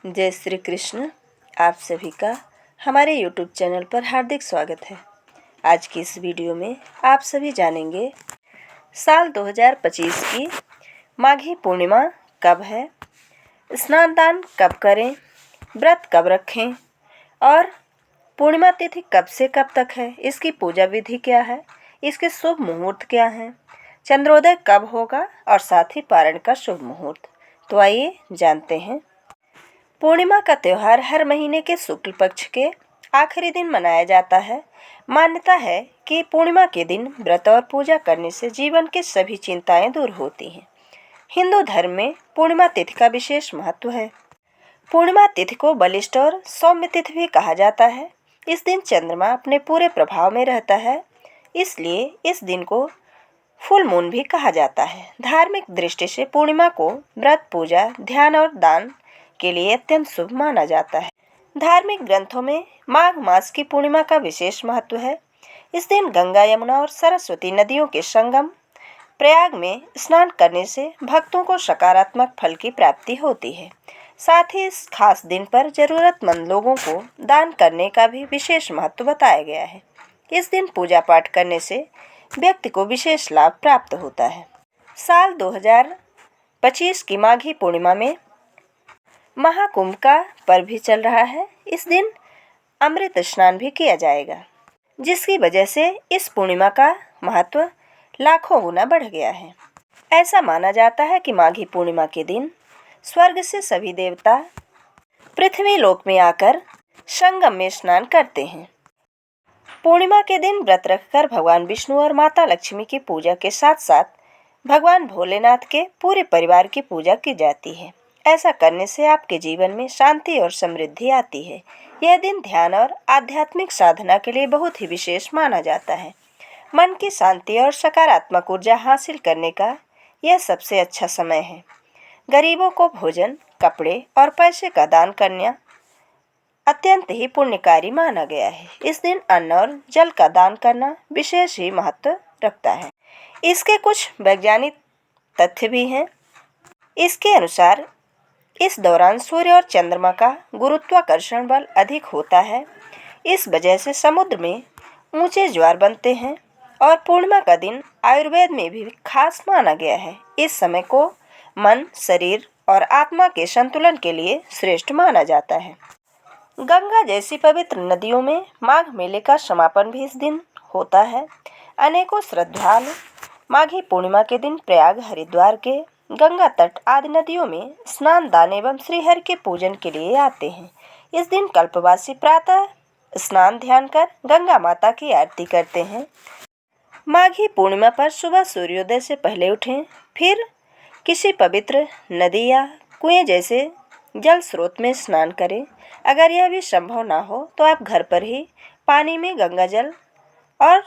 जय श्री कृष्ण। आप सभी का हमारे YouTube चैनल पर हार्दिक स्वागत है। आज की इस वीडियो में आप सभी जानेंगे साल 2025 की माघी पूर्णिमा कब है, स्नान दान कब करें, व्रत कब रखें और पूर्णिमा तिथि कब से कब तक है, इसकी पूजा विधि क्या है, इसके शुभ मुहूर्त क्या हैं, चंद्रोदय कब होगा और साथ ही पारण का शुभ मुहूर्त। तो आइए जानते हैं। पूर्णिमा का त्यौहार हर महीने के शुक्ल पक्ष के आखिरी दिन मनाया जाता है। मान्यता है कि पूर्णिमा के दिन व्रत और पूजा करने से जीवन की सभी चिंताएं दूर होती हैं। हिंदू धर्म में पूर्णिमा तिथि का विशेष महत्व है। पूर्णिमा तिथि को बलिष्ठ और सौम्य तिथि भी कहा जाता है। इस दिन चंद्रमा अपने पूरे प्रभाव में रहता है, इसलिए इस दिन को फुल मून भी कहा जाता है। धार्मिक दृष्टि से पूर्णिमा को व्रत, पूजा, ध्यान और दान के लिए अत्यंत शुभ माना जाता है। धार्मिक ग्रंथों में माघ मास की पूर्णिमा का विशेष महत्व है। इस दिन गंगा, यमुना और सरस्वती नदियों के संगम प्रयाग में स्नान करने से भक्तों को सकारात्मक फल की प्राप्ति होती है। साथ ही इस खास दिन पर जरूरतमंद लोगों को दान करने का भी विशेष महत्व बताया गया है। इस दिन पूजा पाठ करने से व्यक्ति को विशेष लाभ प्राप्त होता है। साल 2025 की माघी पूर्णिमा में महाकुंभ का पर्व भी चल रहा है। इस दिन अमृत स्नान भी किया जाएगा, जिसकी वजह से इस पूर्णिमा का महत्व लाखों गुना बढ़ गया है। ऐसा माना जाता है कि माघी पूर्णिमा के दिन स्वर्ग से सभी देवता पृथ्वी लोक में आकर संगम में स्नान करते हैं। पूर्णिमा के दिन व्रत रखकर भगवान विष्णु और माता लक्ष्मी की पूजा के साथ साथ भगवान भोलेनाथ के पूरे परिवार की पूजा की जाती है। ऐसा करने से आपके जीवन में शांति और समृद्धि आती है। यह दिन ध्यान और आध्यात्मिक साधना के लिए बहुत ही विशेष माना जाता है। मन की शांति और सकारात्मक ऊर्जा हासिल करने का यह सबसे अच्छा समय है। गरीबों को भोजन, कपड़े और पैसे का दान करना अत्यंत ही पुण्यकारी माना गया है। इस दिन अन्न और जल का दान करना विशेष ही महत्व रखता है। इसके कुछ वैज्ञानिक तथ्य भी हैं। इसके अनुसार इस दौरान सूर्य और चंद्रमा का गुरुत्वाकर्षण बल अधिक होता है। इस वजह से समुद्र में ऊंचे ज्वार बनते हैं और पूर्णिमा का दिन आयुर्वेद में भी खास माना गया है। इस समय को मन, शरीर और आत्मा के संतुलन के लिए श्रेष्ठ माना जाता है। गंगा जैसी पवित्र नदियों में माघ मेले का समापन भी इस दिन होता है। अनेकों श्रद्धालु माघी पूर्णिमा के दिन प्रयाग, हरिद्वार के गंगा तट आदि नदियों में स्नान दान एवं श्रीहरि के पूजन के लिए आते हैं। इस दिन कल्पवासी प्रातः स्नान ध्यान कर गंगा माता की आरती करते हैं। माघी पूर्णिमा पर सुबह सूर्योदय से पहले उठें, फिर किसी पवित्र नदी या कुएं जैसे जल स्रोत में स्नान करें। अगर यह भी संभव ना हो तो आप घर पर ही पानी में गंगा जल और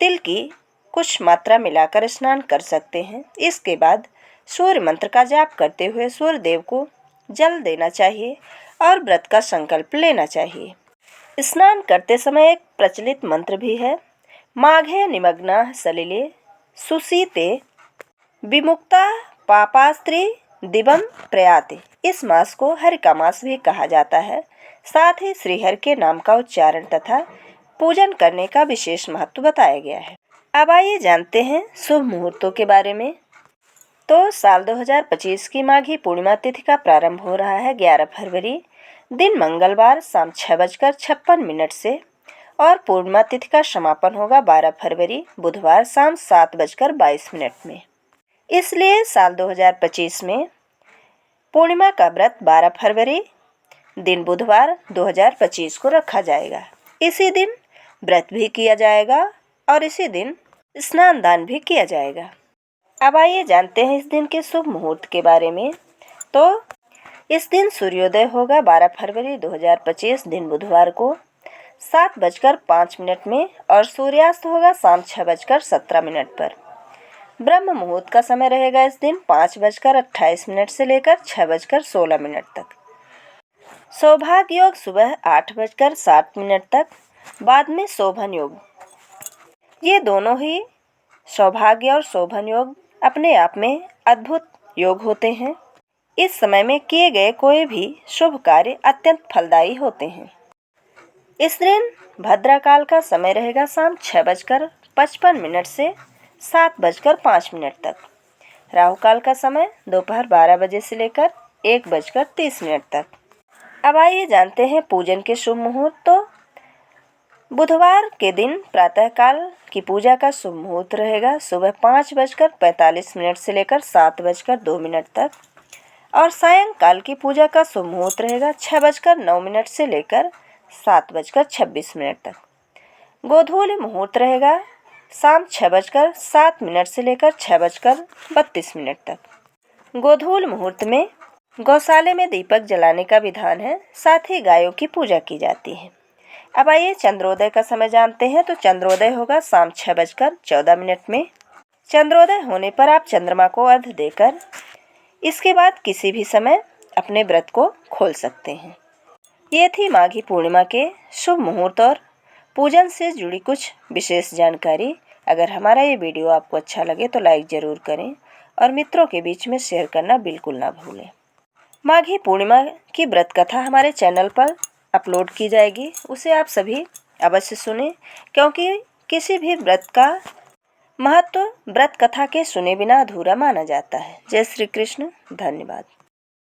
तिल की कुछ मात्रा मिलाकर स्नान कर सकते हैं। इसके बाद सूर्य मंत्र का जाप करते हुए सूर्य देव को जल देना चाहिए और व्रत का संकल्प लेना चाहिए। स्नान करते समय एक प्रचलित मंत्र भी है, माघे निमग्नाः सलिले सुशीते विमुक्ता पापास्त्री दिवम प्रयाते। इस मास को हरि का मास भी कहा जाता है। साथ ही श्रीहरि के नाम का उच्चारण तथा पूजन करने का विशेष महत्व बताया गया है। अब आइए जानते हैं शुभ मुहूर्तों के बारे में। तो साल 2025 की माघी पूर्णिमा तिथि का प्रारंभ हो रहा है 11 फरवरी, दिन मंगलवार शाम 6:56 से और पूर्णिमा तिथि का समापन होगा 12 फरवरी बुधवार शाम 7:22 में। इसलिए साल 2025 में पूर्णिमा का व्रत 12 फरवरी दिन बुधवार 2025 को रखा जाएगा। इसी दिन व्रत भी किया जाएगा और इसी दिन स्नान दान भी किया जाएगा। अब आइए जानते हैं इस दिन के शुभ मुहूर्त के बारे में। तो इस दिन सूर्योदय होगा 12 फरवरी 2025 दिन बुधवार को 7:05 में और सूर्यास्त होगा शाम 6:17 पर। ब्रह्म मुहूर्त का समय रहेगा इस दिन 5:28 से लेकर 6:16 तक। सौभाग्य योग सुबह 8:60 तक, बाद में शोभन योग। ये दोनों ही सौभाग्य और शोभन योग अपने आप में अद्भुत योग होते हैं। इस समय में किए गए कोई भी शुभ कार्य अत्यंत फलदायी होते हैं। इस दिन भद्राकाल का समय रहेगा शाम 6:55 से 7:05 तक। राहु काल का समय दोपहर 12 बजे से लेकर 1:30 तक। अब आइए जानते हैं पूजन के शुभ मुहूर्त। तो बुधवार के दिन प्रातःकाल की पूजा का शुभ मुहूर्त रहेगा सुबह 5:45 से लेकर 7:02 तक और सायंकाल की पूजा का शुभ मुहूर्त रहेगा 6:09 से लेकर 7:26 तक। गोधूली मुहूर्त रहेगा शाम 6:07 से लेकर 6:32 तक। गोधूल मुहूर्त में गौशाले में दीपक जलाने का विधान है, साथ ही गायों की पूजा की जाती है। अब आइए चंद्रोदय का समय जानते हैं। तो चंद्रोदय होगा शाम 6:14 में। चंद्रोदय होने पर आप चंद्रमा को अर्घ्य देकर इसके बाद किसी भी समय अपने व्रत को खोल सकते हैं। ये थी माघी पूर्णिमा के शुभ मुहूर्त और पूजन से जुड़ी कुछ विशेष जानकारी। अगर हमारा ये वीडियो आपको अच्छा लगे तो लाइक ज़रूर करें और मित्रों के बीच में शेयर करना बिल्कुल ना भूलें। माघी पूर्णिमा की व्रत कथा हमारे चैनल पर अपलोड की जाएगी, उसे आप सभी अवश्य सुनें, क्योंकि किसी भी व्रत का महत्व व्रत कथा के सुने बिना अधूरा माना जाता है। जय श्री कृष्ण। धन्यवाद।